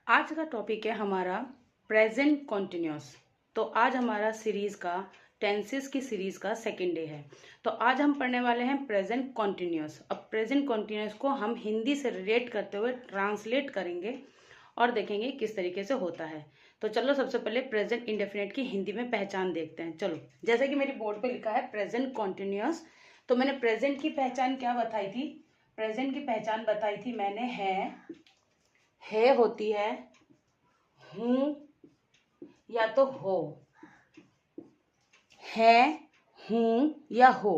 आज का टॉपिक है हमारा प्रेजेंट कॉन्टिन्यूस। तो आज हमारा सीरीज का टेंसेस की सीरीज का सेकेंड डे है। तो आज हम पढ़ने वाले हैं प्रेजेंट कॉन्टिन्यूस। अब प्रेजेंट कॉन्टिन्यूस को हम हिंदी से रिलेट करते हुए ट्रांसलेट करेंगे और देखेंगे किस तरीके से होता है। तो चलो सबसे पहले प्रेजेंट इंडेफिनिट की हिंदी में पहचान देखते हैं। चलो, जैसे कि मेरी बोर्ड पे लिखा है प्रेजेंट कॉन्टिन्यूस, तो मैंने प्रेजेंट की पहचान क्या बताई थी? प्रेजेंट की पहचान बताई थी मैंने है होती है, हूँ या तो हो, है, हूँ या हो।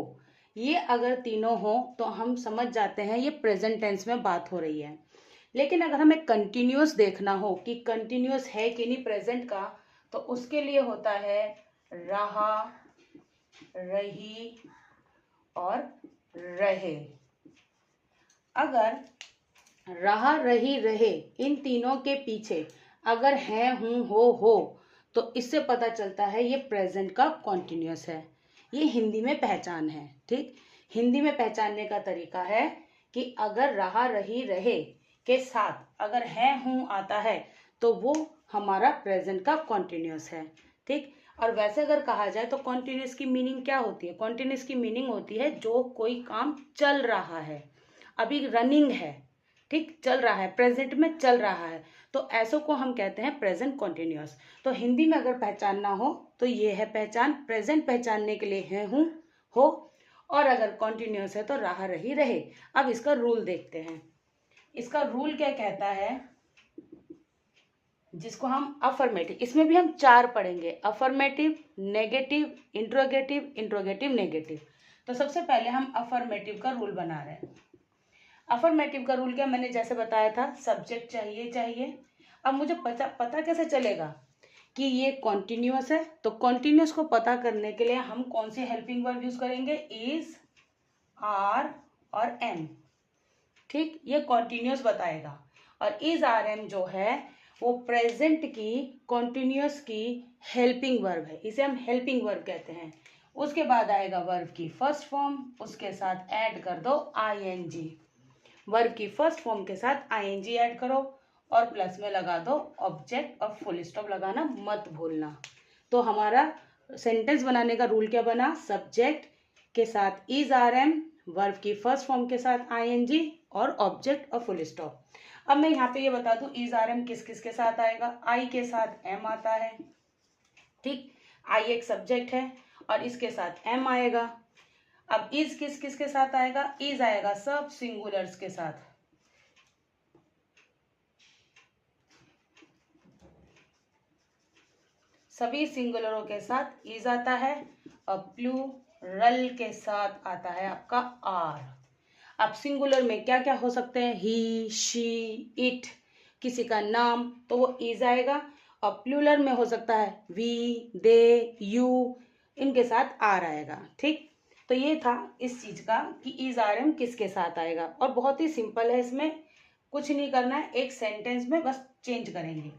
ये अगर तीनों हो तो हम समझ जाते हैं ये प्रेजेंट टेंस में बात हो रही है। लेकिन अगर हमें कंटिन्यूअस देखना हो कि कंटिन्यूअस है कि नहीं प्रेजेंट का, तो उसके लिए होता है रहा, रही और रहे। अगर रहा, रही, रहे इन तीनों के पीछे अगर है, हूं, हो तो इससे पता चलता है ये प्रेजेंट का कॉन्टिन्यूअस है। ये हिंदी में पहचान है। ठीक, हिंदी में पहचानने का तरीका है कि अगर रहा, रही, रहे के साथ अगर है, हूं आता है तो वो हमारा प्रेजेंट का कॉन्टिन्यूअस है। ठीक, और वैसे अगर कहा जाए तो कॉन्टिन्यूअस की मीनिंग क्या होती है? कॉन्टिन्यूअस की मीनिंग होती है जो कोई काम चल रहा है, अभी रनिंग है, ठीक, चल रहा है, प्रेजेंट में चल रहा है, तो ऐसो को हम कहते हैं प्रेजेंट कॉन्टिन्यूअस। तो हिंदी में अगर पहचानना हो तो ये है पहचान। प्रेजेंट पहचानने के लिए है, हूं, हो, और अगर कॉन्टिन्यूअस है तो रहा, रही, रहे। अब इसका रूल देखते हैं। इसका रूल क्या कहता है, जिसको हम अफर्मेटिव, इसमें भी हम चार पढ़ेंगे, affirmative, negative, interrogative, interrogative, negative. तो सबसे पहले हम अफर्मेटिव का रूल बना रहे हैं। अफर्मेटिव का रूल क्या मैंने जैसे बताया था, सब्जेक्ट चाहिए। अब मुझे पता कैसे चलेगा कि ये कॉन्टिन्यूअस है? तो कॉन्टिन्यूअस को पता करने के लिए हम कौन से हेल्पिंग वर्ब यूज करेंगे? इज, आर और एम। ठीक, ये कॉन्टिन्यूअस बताएगा। और इज, आर, एम जो है वो प्रेजेंट की कॉन्टिन्यूअस की हेल्पिंग वर्ब है, इसे हम हेल्पिंग वर्ब कहते हैं। उसके बाद आएगा वर्ब की फर्स्ट फॉर्म, उसके साथ ऐड कर दो आईएनजी। वर्ब की फर्स्ट फॉर्म के साथ आईएनजी ऐड करो और प्लस में लगा दो ऑब्जेक्ट और फुल स्टॉप लगाना मत भूलना। तो हमारा सेंटेंस बनाने का रूल क्या बना? सब्जेक्ट के साथ इज, आर, एम, वर्ब की फर्स्ट फॉर्म के साथ आईएनजी और ऑब्जेक्ट और फुल स्टॉप। अब मैं यहाँ पे ये बता दूं इज, आर, एम किस किस के साथ आएगा। आई के साथ एम आता है। ठीक, आई एक सब्जेक्ट है और इसके साथ एम आएगा। अब इज किस किस के साथ आएगा? इज आएगा सब सिंगुलर्स के साथ। सभी सिंगुलरों के साथ इज आता है और प्लूरल के साथ आता है आपका आर। अब सिंगुलर में क्या क्या हो सकते हैं? ही, शी, इट, किसी का नाम, तो वो इज आएगा। और प्लूरल में हो सकता है वी, दे, यू, इनके साथ आर आएगा। ठीक, तो ये था इस चीज का कि इज, आर, एम किसके साथ आएगा। और बहुत ही सिंपल है, इसमें कुछ नहीं करना है, एक सेंटेंस में बस चेंज करेंगे।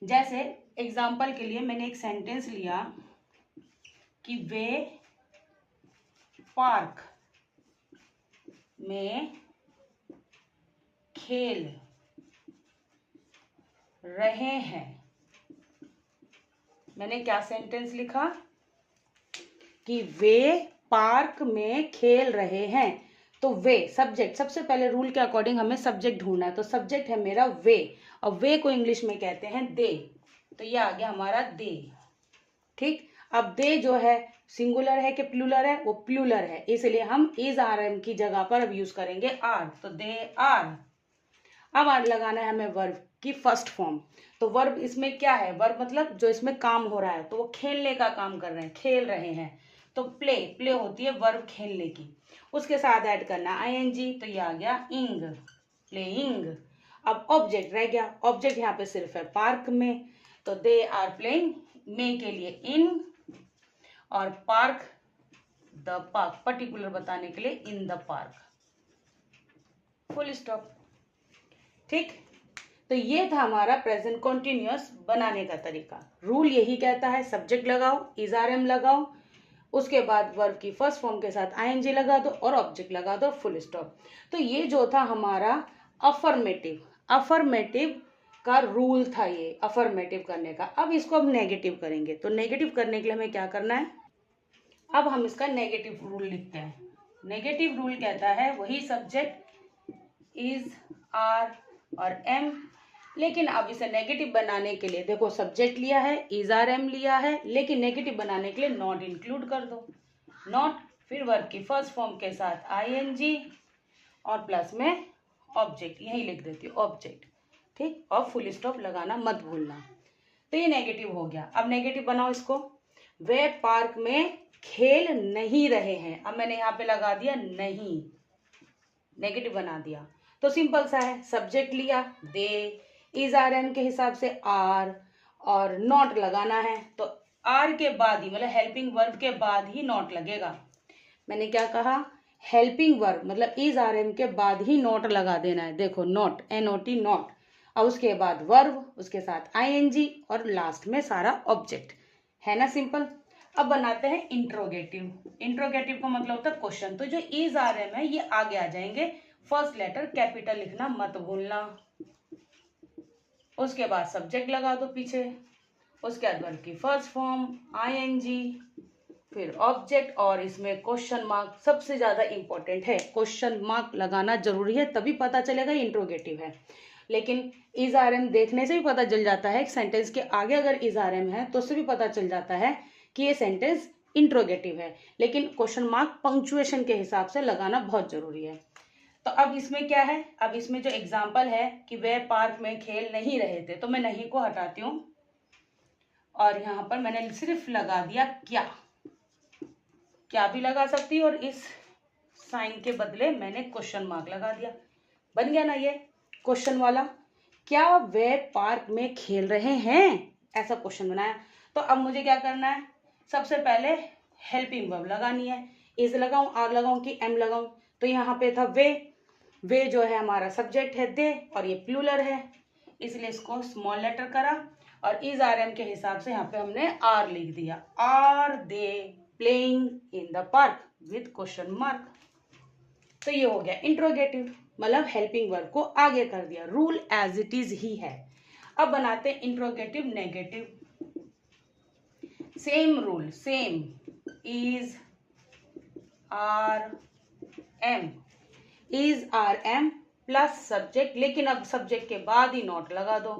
जैसे एग्जाम्पल के लिए मैंने एक सेंटेंस लिया कि वे पार्क में खेल रहे हैं। मैंने क्या सेंटेंस लिखा कि वे पार्क में खेल रहे हैं। तो वे सब्जेक्ट, सबसे पहले रूल के अकॉर्डिंग हमें सब्जेक्ट ढूंढना है। तो सब्जेक्ट है मेरा वे, और वे को इंग्लिश में कहते हैं दे। तो ये आ गया हमारा दे। ठीक, अब दे जो है सिंगुलर है कि प्लूरल है? वो प्लूरल है, इसलिए हम इज, आर, एम की जगह पर अब यूज करेंगे आर। तो दे आर। अब आर लगाना है हमें वर्ब की फर्स्ट फॉर्म। तो वर्ब इसमें क्या है? वर्ब मतलब जो इसमें काम हो रहा है, तो वो खेलने का काम कर रहे हैं, खेल रहे हैं। तो प्ले, प्ले होती है वर्ब खेलने की। उसके साथ ऐड करना आईएनजी, तो ये आ गया इंग, प्लेइंग। अब ऑब्जेक्ट रह गया। ऑब्जेक्ट यहाँ पे सिर्फ है पार्क में, तो दे आर प्लेइंग, में के लिए इन, और पार्क द पार्क, पर्टिकुलर बताने के लिए इन द पार्क, फुल स्टॉप। ठीक, तो ये था हमारा प्रेजेंट कॉन्टिन्यूअस बनाने का तरीका। रूल यही कहता है सब्जेक्ट लगाओ, इज, आर, एम लगाओ, उसके बाद वर्ब की फर्स्ट फॉर्म के साथ आईएनजी लगा दो और ऑब्जेक्ट लगा दो, फुल स्टॉप। तो ये जो था हमारा अफर्मेटिव। अफर्मेटिव का रूल था ये अफर्मेटिव करने का। अब इसको अब नेगेटिव करेंगे, तो नेगेटिव करने के लिए हमें क्या करना है, अब हम इसका नेगेटिव रूल लिखते हैं। नेगेटिव रूल कहता है वही सब्जेक्ट इज आर और एम, लेकिन अब इसे नेगेटिव बनाने के लिए देखो सब्जेक्ट लिया है, इज आर एम लिया है, लेकिन नेगेटिव बनाने के लिए नॉट इंक्लूड कर दो। नॉट, फिर वर्ब की फर्स्ट फॉर्म के साथ आईएनजी और प्लस में ऑब्जेक्ट, यही लिख देती हूँ ऑब्जेक्ट, ठीक, और फुल स्टॉप लगाना मत भूलना। तो ये नेगेटिव हो गया। अब नेगेटिव बनाओ इसको, वे पार्क में खेल नहीं रहे हैं। अब मैंने यहाँ पे लगा दिया नहीं, नेगेटिव बना दिया। तो सिंपल सा है, सब्जेक्ट लिया दे, इज आर एम के हिसाब से आर और नॉट लगाना है, तो आर के बाद ही मतलब हेल्पिंग वर्ब के बाद ही नॉट लगेगा। मैंने क्या कहा, हेल्पिंग वर्ब मतलब इज आर एम के बाद ही नॉट लगा देना है। देखो नॉट, NOT नॉट, और उसके बाद वर्ब, उसके साथ ING और लास्ट में सारा ऑब्जेक्ट, है ना सिंपल। अब बनाते हैं इंट्रोगेटिव। इंट्रोगेटिव का मतलब होता है क्वेश्चन। तो जो इज आर एम है ये आगे आ जाएंगे, फर्स्ट लेटर कैपिटल लिखना मत भूलना। उसके बाद सब्जेक्ट लगा दो पीछे, उसके बाद वर्ब की फर्स्ट फॉर्म ING, फिर ऑब्जेक्ट, और इसमें क्वेश्चन मार्क सबसे ज्यादा इंपॉर्टेंट है। क्वेश्चन मार्क लगाना जरूरी है, तभी पता चलेगा इंट्रोगेटिव है। लेकिन इज आर एम देखने से भी पता चल जाता है, एक सेंटेंस के आगे अगर इज आर एम है तो उससे भी पता चल जाता है कि ये सेंटेंस इंट्रोगेटिव है। लेकिन क्वेश्चन मार्क पंक्चुएशन के हिसाब से लगाना बहुत जरूरी है। तो अब इसमें क्या है, अब इसमें जो एग्जाम्पल है कि वे पार्क में खेल नहीं रहे थे, तो मैं नहीं को हटाती हूँ और यहाँ पर मैंने सिर्फ लगा दिया क्या। क्या भी लगा सकती है, और इस साइन के बदले मैंने क्वेश्चन मार्क लगा दिया। बन गया ना ये क्वेश्चन वाला, क्या वे पार्क में खेल रहे हैं, ऐसा क्वेश्चन बनाया। तो अब मुझे क्या करना है, सबसे पहले हेल्पिंग वर्ब लगानी है। इज लगाऊं, आर लगाऊं कि एम लगाऊं, तो यहाँ पे था वे जो है हमारा सब्जेक्ट है दे, और ये प्लूरल है इसलिए इसको स्मॉल लेटर करा, और इज आर एम के हिसाब से यहाँ पे हमने आर लिख दिया। Are they playing in the park with question mark. तो ये हो गया इंट्रोगेटिव, मतलब हेल्पिंग वर्ब को आगे कर दिया, रूल एज इट इज ही है। अब बनाते हैं interrogative negative. Same rule, same, is are am, is are am plus subject, लेकिन अब सब्जेक्ट के बाद ही नॉट लगा दो,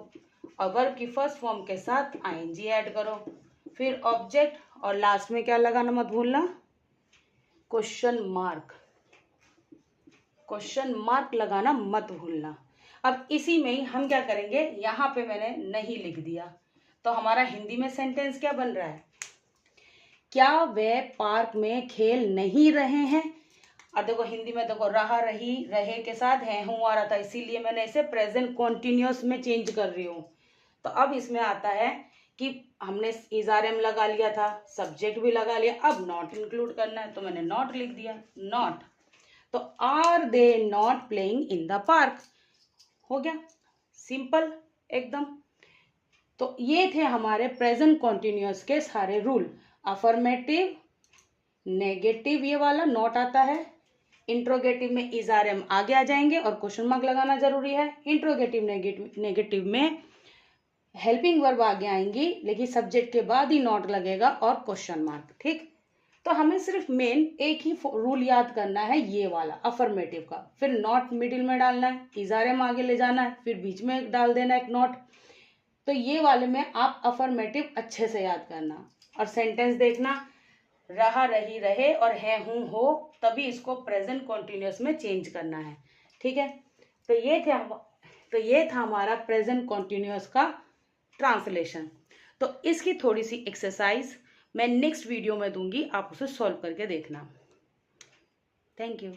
और वर्ब की फर्स्ट फॉर्म के साथ ING ऐड करो, फिर ऑब्जेक्ट, और लास्ट में क्या लगाना मत भूलना, क्वेश्चन मार्क। क्वेश्चन मार्क लगाना मत भूलना। अब इसी में ही हम क्या करेंगे, यहाँ पे मैंने नहीं लिख दिया, तो हमारा हिंदी में सेंटेंस क्या बन रहा है, क्या वे पार्क में खेल नहीं रहे हैं। और देखो हिंदी में देखो रहा, रही, रहे के साथ है हूं आ रहा था, इसीलिए मैंने इसे प्रेजेंट कॉन्टिन्यूअस में चेंज कर रही हूँ। तो अब इसमें आता है कि हमने इज आर एम लगा लिया था, सब्जेक्ट भी लगा लिया, अब नॉट इंक्लूड करना है, तो मैंने नॉट लिख दिया, नॉट। तो are they not playing in the park, हो गया सिंपल एकदम। तो ये थे हमारे प्रेजेंट कॉन्टिन्यूअस के सारे रूल। अफर्मेटिव, नेगेटिव ये वाला नॉट आता है, इंट्रोगेटिव में इज आर एम आगे आ जाएंगे और क्वेश्चन मार्क लगाना जरूरी है, इंट्रोगेटिव नेगेटिव में हेल्पिंग वर्ब आगे आएंगी लेकिन सब्जेक्ट के बाद ही नॉट लगेगा और क्वेश्चन मार्क, ठीक। तो हमें सिर्फ मेन एक ही रूल याद करना है, ये वाला अफर्मेटिव का, फिर नॉट मिडिल में डालना है, इज आर एम आगे ले जाना है, फिर बीच में डाल देना एक नॉट। तो ये वाले में आप अफर्मेटिव अच्छे से याद करना, और सेंटेंस देखना, रहा, रही, रहे और है, हूं, हो, तभी इसको प्रेजेंट कॉन्टिन्यूअस में चेंज करना है, ठीक है। तो ये था हमारा प्रेजेंट कॉन्टिन्यूअस का ट्रांसलेशन। तो इसकी थोड़ी सी एक्सरसाइज मैं नेक्स्ट वीडियो में दूंगी, आप उसे सॉल्व करके देखना। Thank you.